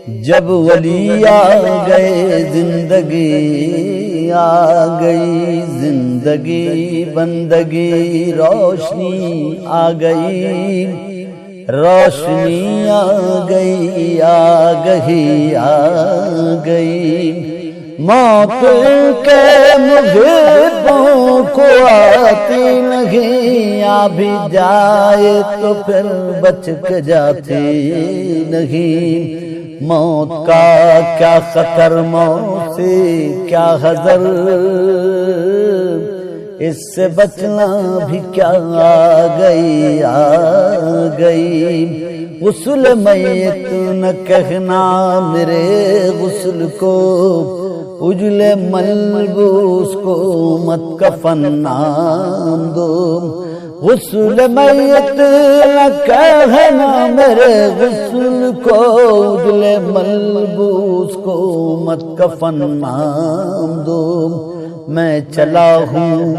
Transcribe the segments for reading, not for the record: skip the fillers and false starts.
جب ولی آ گئے زندگی آ گئی، زندگی بندگی روشنی آ گئی، روشنی آ گئی آ گئی آ گئی، موت کے محبوں کو آتی نہیں، آ بھی جائے تو پھر بچ کے جاتی نہیں، موت کا کیا خطر موت سے کیا حذر، اس سے بچنا بھی کیا آ گئی آ گئی، غسل میت نہ کہنا میرے غسل کو، اجلے ملبوس کو مت کفن نام دو، غسل میت نہ کہنا میرے غسل کو، اجلے ملبوس کو مت کفن نام دو، میں چلا ہوں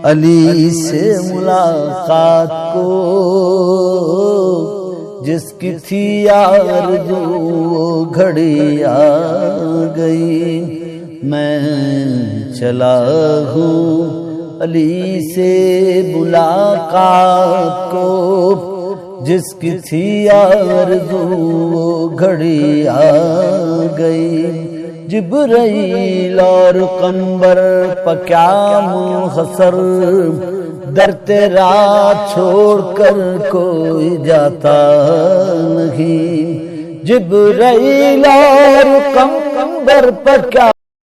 علی سے ملاقات کو، جس کی تھی آرزو وہ گھڑی آ گئی، میں چلا ہوں علی سے ملاقات کو، جس کی تھی آرزو وہ گھڑی آ گئی، جبرائیل اور قمبر پہ کیا منحصر، در تیرا چھوڑ کر کوئی جاتا نہیں، جبرائیل اور قمبر پہ کیا